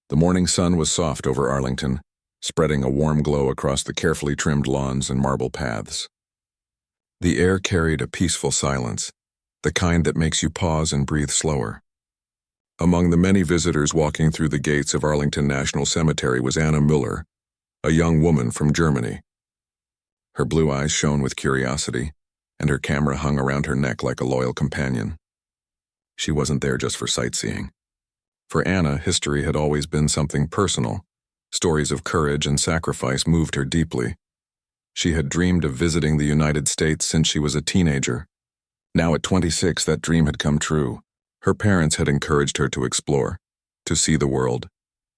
The morning sun was soft over Arlington, spreading a warm glow across the carefully trimmed lawns and marble paths. The air carried a peaceful silence, the kind that makes you pause and breathe slower. Among the many visitors walking through the gates of Arlington National Cemetery was Anna Müller, a young woman from Germany. Her blue eyes shone with curiosity, and her camera hung around her neck like a loyal companion. She wasn't there just for sightseeing. For Anna, history had always been something personal. Stories of courage and sacrifice moved her deeply. She had dreamed of visiting the United States since she was a teenager. Now at 26, that dream had come true. Her parents had encouraged her to explore, to see the world,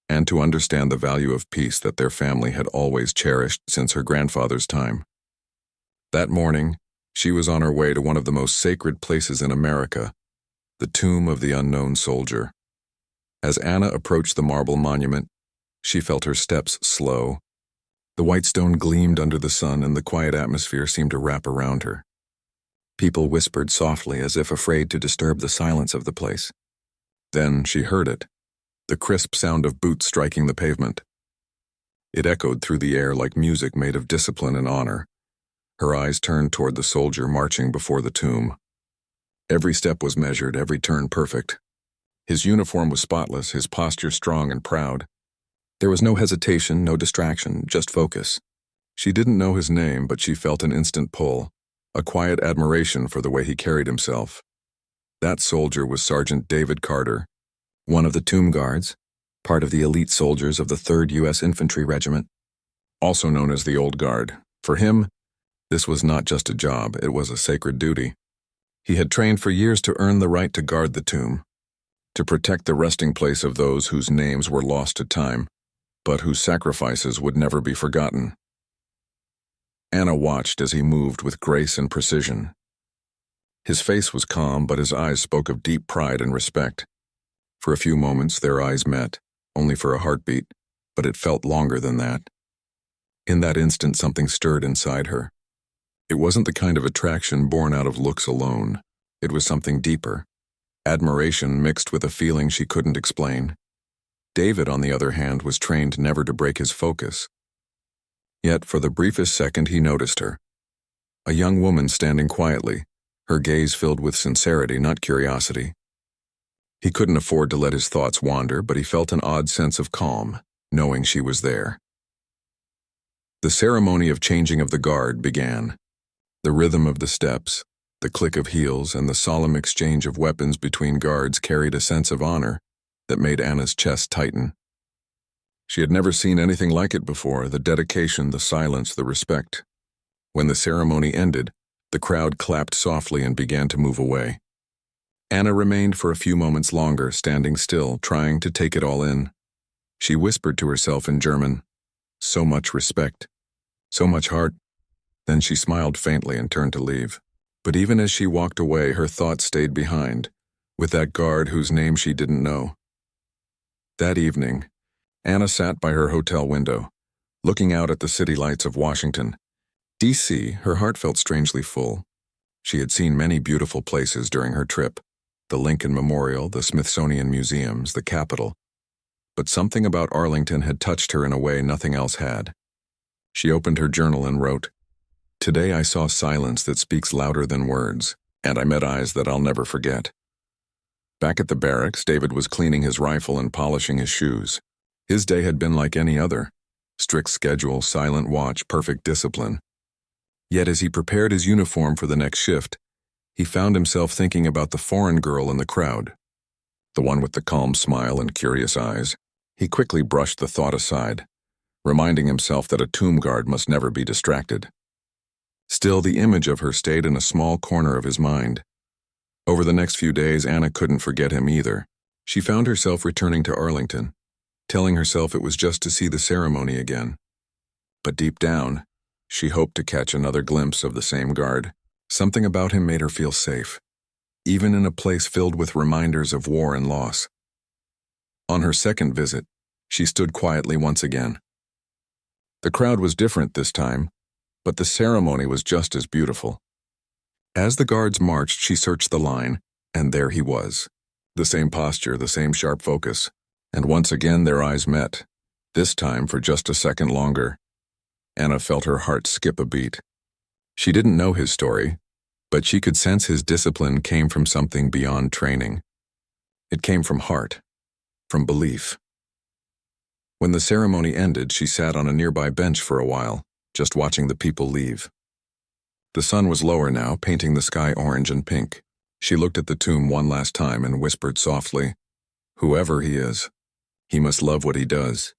and to understand the value of peace that their family had always cherished since her grandfather's time. That morning, she was on her way to one of the most sacred places in America, the tomb of the unknown soldier. As Anna approached the marble monument, she felt her steps slow. The white stone gleamed under the sun, and the quiet atmosphere seemed to wrap around her. People whispered softly as if afraid to disturb the silence of the place. Then she heard it, the crisp sound of boots striking the pavement. It echoed through the air like music made of discipline and honor. Her eyes turned toward the soldier marching before the tomb. Every step was measured, every turn perfect. His uniform was spotless, his posture strong and proud. There was no hesitation, no distraction, just focus. She didn't know his name, but she felt an instant pull, a quiet admiration for the way he carried himself. That soldier was Sergeant David Carter, one of the tomb guards, part of the elite soldiers of the 3rd U.S. Infantry Regiment, also known as the Old Guard. For him, this was not just a job, it was a sacred duty. He had trained for years to earn the right to guard the tomb, to protect the resting place of those whose names were lost to time, but whose sacrifices would never be forgotten. Anna watched as he moved with grace and precision. His face was calm, but his eyes spoke of deep pride and respect. For a few moments, their eyes met, only for a heartbeat, but it felt longer than that. In that instant, something stirred inside her. It wasn't the kind of attraction born out of looks alone. It was something deeper, admiration mixed with a feeling she couldn't explain. David, on the other hand, was trained never to break his focus. Yet, for the briefest second, he noticed her. A young woman standing quietly, her gaze filled with sincerity, not curiosity. He couldn't afford to let his thoughts wander, but he felt an odd sense of calm, knowing she was there. The ceremony of changing of the guard began. The rhythm of the steps, the click of heels, and the solemn exchange of weapons between guards carried a sense of honor that made Anna's chest tighten. She had never seen anything like it before, the dedication, the silence, the respect. When the ceremony ended, the crowd clapped softly and began to move away. Anna remained for a few moments longer, standing still, trying to take it all in. She whispered to herself in German, "So much respect, so much heart." Then she smiled faintly and turned to leave. But even as she walked away, her thoughts stayed behind, with that guard whose name she didn't know. That evening, Anna sat by her hotel window, looking out at the city lights of Washington, D.C. Her heart felt strangely full. She had seen many beautiful places during her trip, the Lincoln Memorial, the Smithsonian Museums, the Capitol. But something about Arlington had touched her in a way nothing else had. She opened her journal and wrote, "Today I saw silence that speaks louder than words, and I met eyes that I'll never forget." Back at the barracks, David was cleaning his rifle and polishing his shoes. His day had been like any other. Strict schedule, silent watch, perfect discipline. Yet as he prepared his uniform for the next shift, he found himself thinking about the foreign girl in the crowd, the one with the calm smile and curious eyes. He quickly brushed the thought aside, reminding himself that a tomb guard must never be distracted. Still, the image of her stayed in a small corner of his mind. Over the next few days, Anna couldn't forget him either. She found herself returning to Arlington, telling herself it was just to see the ceremony again. But deep down, she hoped to catch another glimpse of the same guard. Something about him made her feel safe, even in a place filled with reminders of war and loss. On her second visit, she stood quietly once again. The crowd was different this time, but the ceremony was just as beautiful. As the guards marched, she searched the line, and there he was. The same posture, the same sharp focus, And once again their eyes met, this time for just a second longer. Anna felt her heart skip a beat. She didn't know his story, but she could sense his discipline came from something beyond training. It came from heart, from belief. When the ceremony ended, she sat on a nearby bench for a while, just watching the people leave. The sun was lower now, painting the sky orange and pink. She looked at the tomb one last time and whispered softly, "Whoever he is, he must love what he does."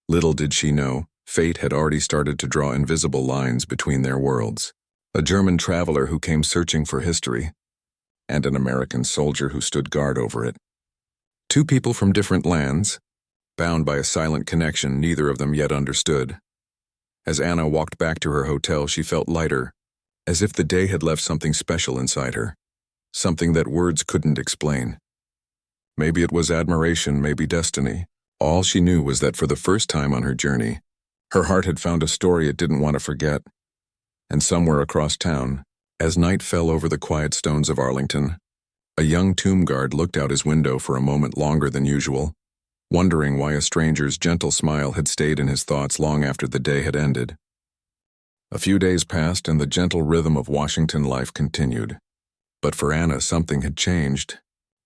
Little did she know, fate had already started to draw invisible lines between their worlds. A German traveler who came searching for history, and an American soldier who stood guard over it. Two people from different lands, bound by a silent connection neither of them yet understood. As Anna walked back to her hotel, she felt lighter, as if the day had left something special inside her, something that words couldn't explain. Maybe it was admiration, maybe destiny. All she knew was that for the first time on her journey, her heart had found a story it didn't want to forget. And somewhere across town, as night fell over the quiet stones of Arlington, a young tomb guard looked out his window for a moment longer than usual, wondering why a stranger's gentle smile had stayed in his thoughts long after the day had ended. A few days passed and the gentle rhythm of Washington life continued. But for Anna, something had changed.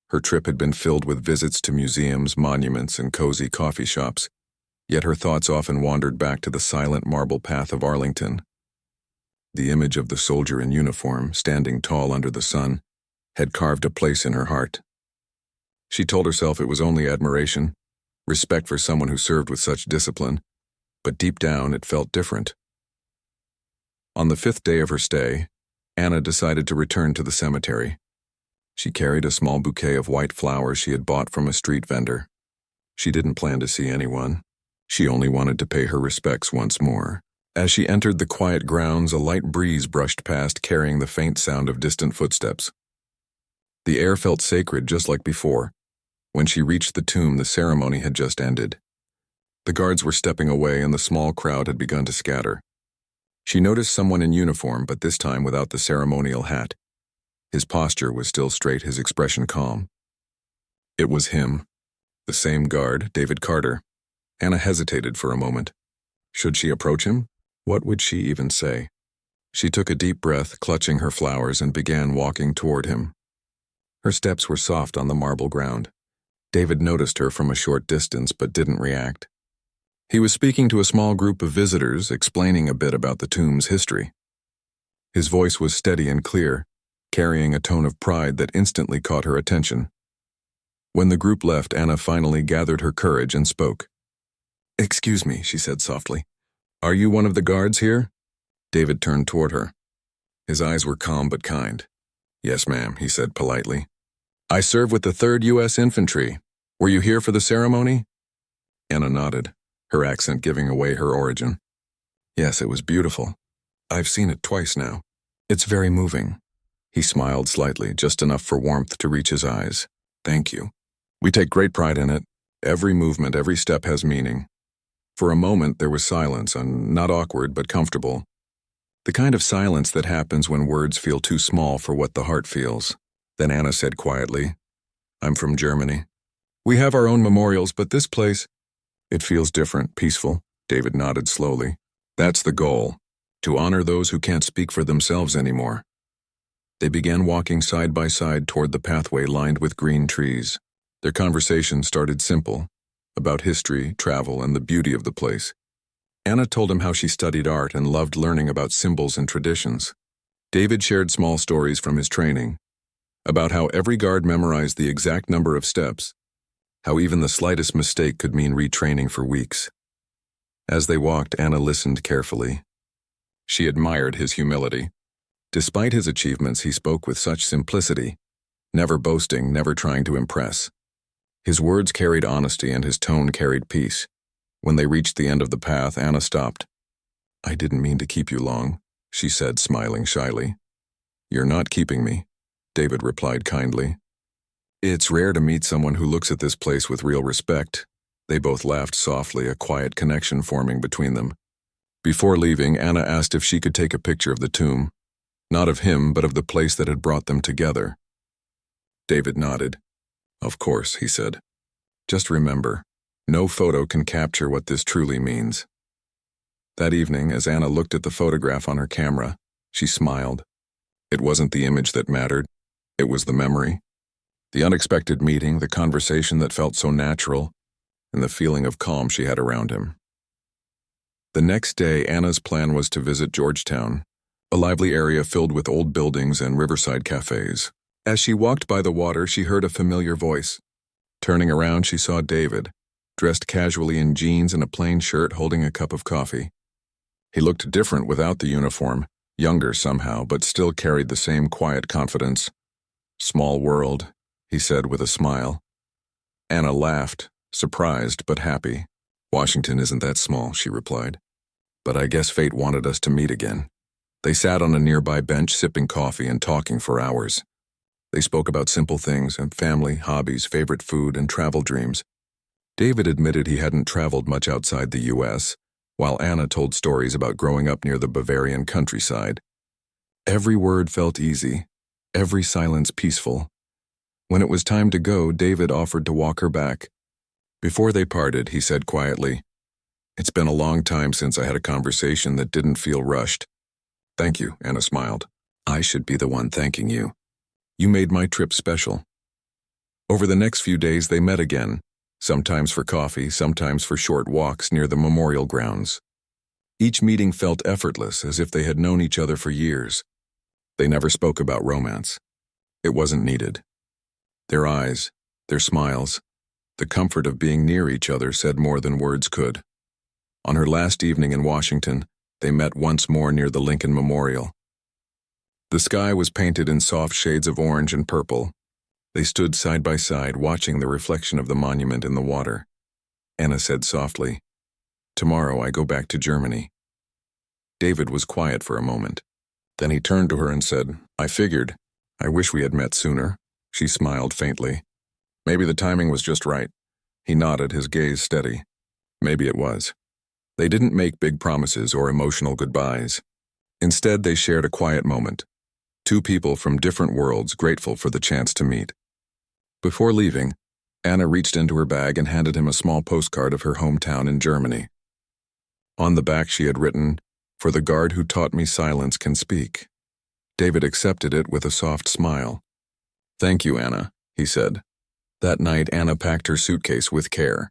Her trip had been filled with visits to museums, monuments, and cozy coffee shops, yet her thoughts often wandered back to the silent marble path of Arlington. The image of the soldier in uniform, standing tall under the sun, had carved a place in her heart. She told herself it was only admiration, respect for someone who served with such discipline, but deep down it felt different. On the 5th day of her stay, Anna decided to return to the cemetery. She carried a small bouquet of white flowers she had bought from a street vendor. She didn't plan to see anyone. She only wanted to pay her respects once more. As she entered the quiet grounds, a light breeze brushed past, carrying the faint sound of distant footsteps. The air felt sacred just like before. When she reached the tomb, the ceremony had just ended. The guards were stepping away and the small crowd had begun to scatter. She noticed someone in uniform, but this time without the ceremonial hat. His posture was still straight, his expression calm. It was him, the same guard, David Carter. Anna hesitated for a moment. Should she approach him? What would she even say? She took a deep breath, clutching her flowers, and began walking toward him. Her steps were soft on the marble ground. David noticed her from a short distance but didn't react. He was speaking to a small group of visitors, explaining a bit about the tomb's history. His voice was steady and clear, carrying a tone of pride that instantly caught her attention. When the group left, Anna finally gathered her courage and spoke. "Excuse me," she said softly. "Are you one of the guards here?" David turned toward her. His eyes were calm but kind. "Yes, ma'am," he said politely. "I serve with the 3rd U.S. Infantry. Were you here for the ceremony?" Anna nodded, her accent giving away her origin. "Yes, it was beautiful. I've seen it twice now. It's very moving." He smiled slightly, just enough for warmth to reach his eyes. "Thank you. We take great pride in it. Every movement, every step has meaning." For a moment there was silence, and not awkward but comfortable. The kind of silence that happens when words feel too small for what the heart feels. Then Anna said quietly, "I'm from Germany. We have our own memorials, but this place, it feels different, peaceful." David nodded slowly. "That's the goal, to honor those who can't speak for themselves anymore." They began walking side by side toward the pathway lined with green trees. Their conversation started simple, about history, travel, and the beauty of the place. Anna told him how she studied art and loved learning about symbols and traditions. David shared small stories from his training, about how every guard memorized the exact number of steps, how even the slightest mistake could mean retraining for weeks. As they walked, Anna listened carefully. She admired his humility. Despite his achievements, he spoke with such simplicity, never boasting, never trying to impress. His words carried honesty and his tone carried peace. When they reached the end of the path, Anna stopped. "I didn't mean to keep you long," she said, smiling shyly. "You're not keeping me," David replied kindly. "It's rare to meet someone who looks at this place with real respect." They both laughed softly, a quiet connection forming between them. Before leaving, Anna asked if she could take a picture of the tomb. Not of him, but of the place that had brought them together. David nodded. "Of course," he said. Just remember, no photo can capture what this truly means. That evening, as Anna looked at the photograph on her camera, she smiled. It wasn't the image that mattered, it was the memory. The unexpected meeting, the conversation that felt so natural, and the feeling of calm she had around him. The next day, Anna's plan was to visit Georgetown, a lively area filled with old buildings and riverside cafes. As she walked by the water, she heard a familiar voice. Turning around, she saw David, dressed casually in jeans and a plain shirt, holding a cup of coffee. He looked different without the uniform, younger somehow, but still carried the same quiet confidence. "Small world," he said with a smile. Anna laughed, surprised but happy. "Washington isn't that small," she replied. "But I guess fate wanted us to meet again." They sat on a nearby bench sipping coffee and talking for hours. They spoke about simple things and family, hobbies, favorite food, and travel dreams. David admitted he hadn't traveled much outside the U.S., while Anna told stories about growing up near the Bavarian countryside. Every word felt easy, every silence peaceful. When it was time to go, David offered to walk her back. Before they parted, he said quietly, "It's been a long time since I had a conversation that didn't feel rushed." "Thank you," Anna smiled. "I should be the one thanking you. You made my trip special." Over the next few days, they met again, sometimes for coffee, sometimes for short walks near the memorial grounds. Each meeting felt effortless, as if they had known each other for years. They never spoke about romance. It wasn't needed. Their eyes, their smiles, the comfort of being near each other said more than words could. On her last evening in Washington, they met once more near the Lincoln Memorial. The sky was painted in soft shades of orange and purple. They stood side by side, watching the reflection of the monument in the water. Anna said softly, "Tomorrow I go back to Germany." David was quiet for a moment. Then he turned to her and said, "I figured. I wish we had met sooner." She smiled faintly. "Maybe the timing was just right." He nodded, his gaze steady. "Maybe it was." They didn't make big promises or emotional goodbyes. Instead, they shared a quiet moment. Two people from different worlds grateful for the chance to meet. Before leaving, Anna reached into her bag and handed him a small postcard of her hometown in Germany. On the back she had written, "For the guard who taught me silence can speak." David accepted it with a soft smile. "Thank you, Anna," he said. That night, Anna packed her suitcase with care.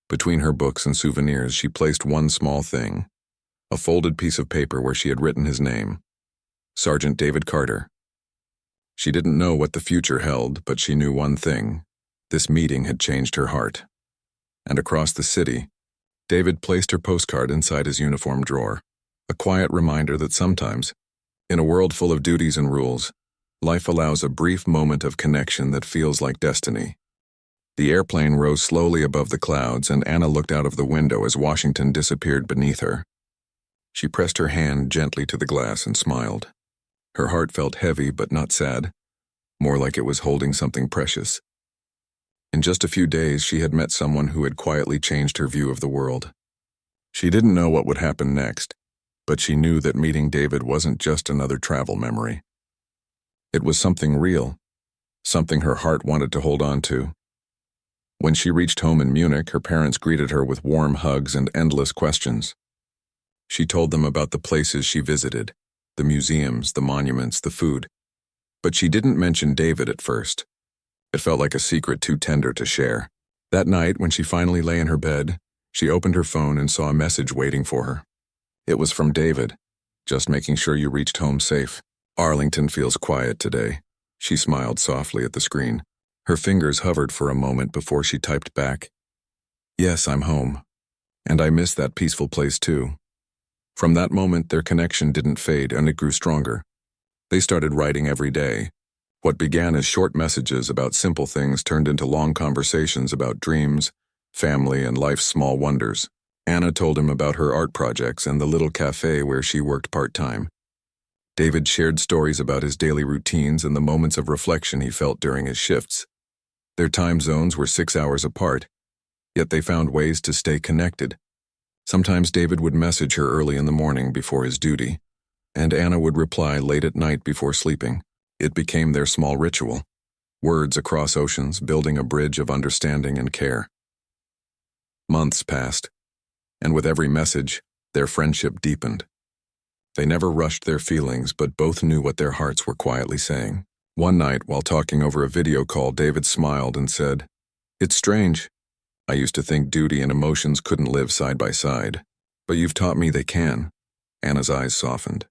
Between her books and souvenirs, she placed one small thing, a folded piece of paper where she had written his name, Sergeant David Carter. She didn't know what the future held, but she knew one thing. This meeting had changed her heart. And across the city, David placed her postcard inside his uniform drawer, a quiet reminder that sometimes, in a world full of duties and rules, life allows a brief moment of connection that feels like destiny. The airplane rose slowly above the clouds, and Anna looked out of the window as Washington disappeared beneath her. She pressed her hand gently to the glass and smiled. Her heart felt heavy but not sad, more like it was holding something precious. In just a few days, she had met someone who had quietly changed her view of the world. She didn't know what would happen next, but she knew that meeting David wasn't just another travel memory. It was something real, something her heart wanted to hold on to. When she reached home in Munich, her parents greeted her with warm hugs and endless questions. She told them about the places she visited, the museums, the monuments, the food. But she didn't mention David at first. It felt like a secret too tender to share. That night, when she finally lay in her bed, she opened her phone and saw a message waiting for her. It was from David, just making sure you reached home safe. "Arlington feels quiet today." She smiled softly at the screen. Her fingers hovered for a moment before she typed back, "Yes, I'm home. And I miss that peaceful place too." From that moment, their connection didn't fade, and it grew stronger. They started writing every day. What began as short messages about simple things turned into long conversations about dreams, family, and life's small wonders. Anna told him about her art projects and the little cafe where she worked part-time. David shared stories about his daily routines and the moments of reflection he felt during his shifts. Their time zones were 6 hours apart, yet they found ways to stay connected. Sometimes David would message her early in the morning before his duty, and Anna would reply late at night before sleeping. It became their small ritual. Words across oceans, building a bridge of understanding and care. Months passed, and with every message, their friendship deepened. They never rushed their feelings, but both knew what their hearts were quietly saying. One night, while talking over a video call, David smiled and said, "It's strange. I used to think duty and emotions couldn't live side by side, but you've taught me they can." Anna's eyes softened.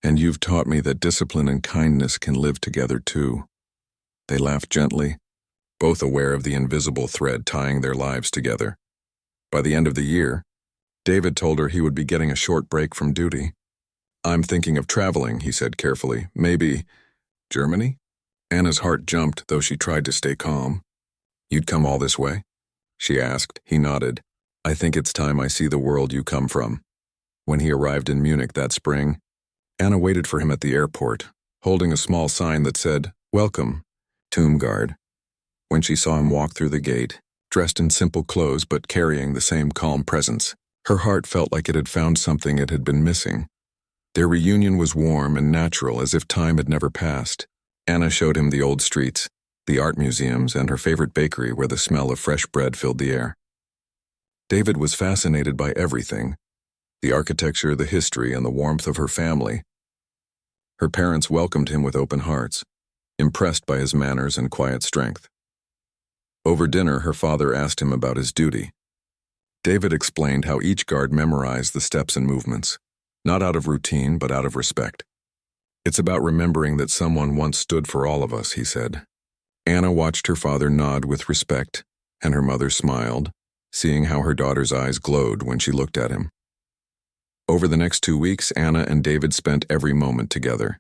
"And you've taught me that discipline and kindness can live together too." They laughed gently, both aware of the invisible thread tying their lives together. By the end of the year, David told her he would be getting a short break from duty. "I'm thinking of traveling," he said carefully. "Maybe Germany?" Anna's heart jumped, though she tried to stay calm. "You'd come all this way?" she asked. He nodded. "I think it's time I see the world you come from." When he arrived in Munich that spring, Anna waited for him at the airport, holding a small sign that said, "Welcome, Tomb Guard." When she saw him walk through the gate, dressed in simple clothes but carrying the same calm presence, her heart felt like it had found something it had been missing. Their reunion was warm and natural, as if time had never passed. Anna showed him the old streets, the art museums, and her favorite bakery where the smell of fresh bread filled the air. David was fascinated by everything: the architecture, the history, and the warmth of her family. Her parents welcomed him with open hearts, impressed by his manners and quiet strength. Over dinner, her father asked him about his duty. David explained how each guard memorized the steps and movements, not out of routine, but out of respect. "It's about remembering that someone once stood for all of us," he said. Anna watched her father nod with respect, and her mother smiled, seeing how her daughter's eyes glowed when she looked at him. Over the next 2 weeks, Anna and David spent every moment together.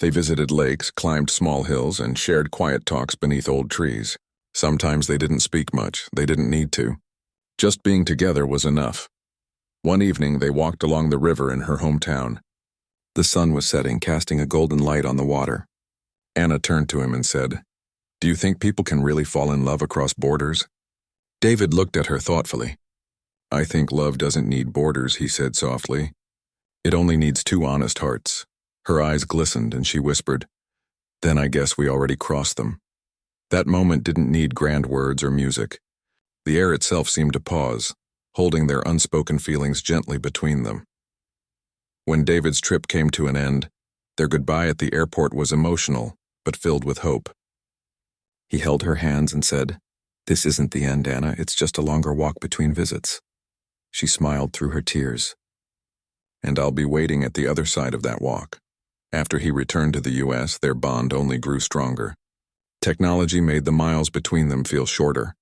They visited lakes, climbed small hills, and shared quiet talks beneath old trees. Sometimes they didn't speak much. They didn't need to. Just being together was enough. One evening, they walked along the river in her hometown. The sun was setting, casting a golden light on the water. Anna turned to him and said, "Do you think people can really fall in love across borders?" David looked at her thoughtfully. "I think love doesn't need borders," he said softly. "It only needs two honest hearts." Her eyes glistened and she whispered, "Then I guess we already crossed them." That moment didn't need grand words or music. The air itself seemed to pause, holding their unspoken feelings gently between them. When David's trip came to an end, their goodbye at the airport was emotional, but filled with hope. He held her hands and said, "This isn't the end, Anna. It's just a longer walk between visits." She smiled through her tears. "And I'll be waiting at the other side of that walk." After he returned to the U.S., their bond only grew stronger. Technology made the miles between them feel shorter,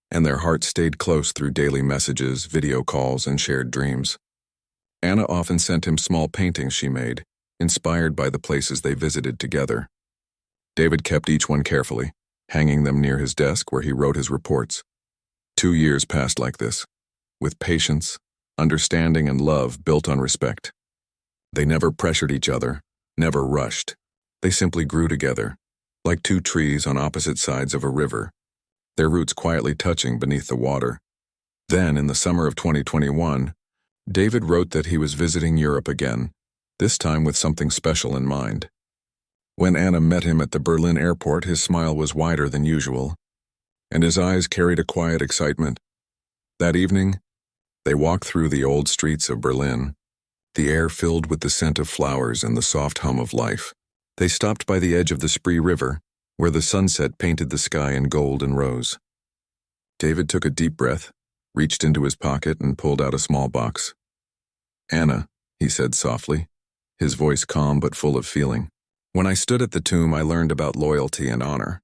and their hearts stayed close through daily messages, video calls, and shared dreams. Anna often sent him small paintings she made, inspired by the places they visited together. David kept each one carefully, hanging them near his desk where he wrote his reports. 2 years passed like this, with patience, understanding, and love built on respect. They never pressured each other, never rushed. They simply grew together, like two trees on opposite sides of a river, their roots quietly touching beneath the water. Then, in the summer of 2021, David wrote that he was visiting Europe again, this time with something special in mind. When Anna met him at the Berlin airport, his smile was wider than usual, and his eyes carried a quiet excitement. That evening, they walked through the old streets of Berlin, the air filled with the scent of flowers and the soft hum of life. They stopped by the edge of the Spree River, where the sunset painted the sky in gold and rose. David took a deep breath, reached into his pocket, and pulled out a small box. "Anna," he said softly, his voice calm but full of feeling. "When I stood at the tomb, I learned about loyalty and honor.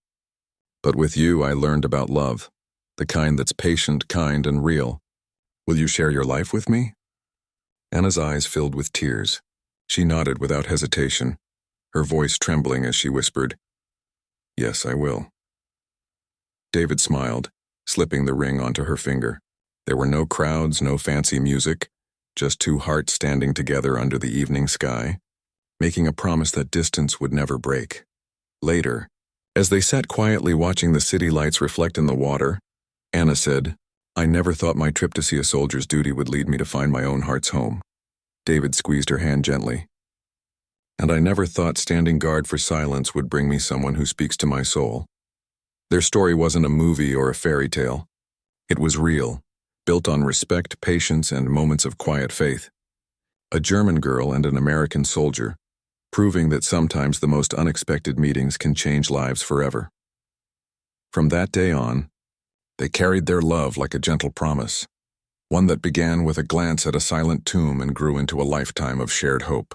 But with you, I learned about love, the kind that's patient, kind, and real. Will you share your life with me?" Anna's eyes filled with tears. She nodded without hesitation, her voice trembling as she whispered, "Yes, I will." David smiled, slipping the ring onto her finger. There were no crowds, no fancy music, just two hearts standing together under the evening sky, making a promise that distance would never break. Later, as they sat quietly watching the city lights reflect in the water, Anna said, "I never thought my trip to see a soldier's duty would lead me to find my own heart's home." David squeezed her hand gently. "And I never thought standing guard for silence would bring me someone who speaks to my soul." Their story wasn't a movie or a fairy tale. It was real, built on respect, patience, and moments of quiet faith. A German girl and an American soldier, proving that sometimes the most unexpected meetings can change lives forever. From that day on, they carried their love like a gentle promise, one that began with a glance at a silent tomb and grew into a lifetime of shared hope.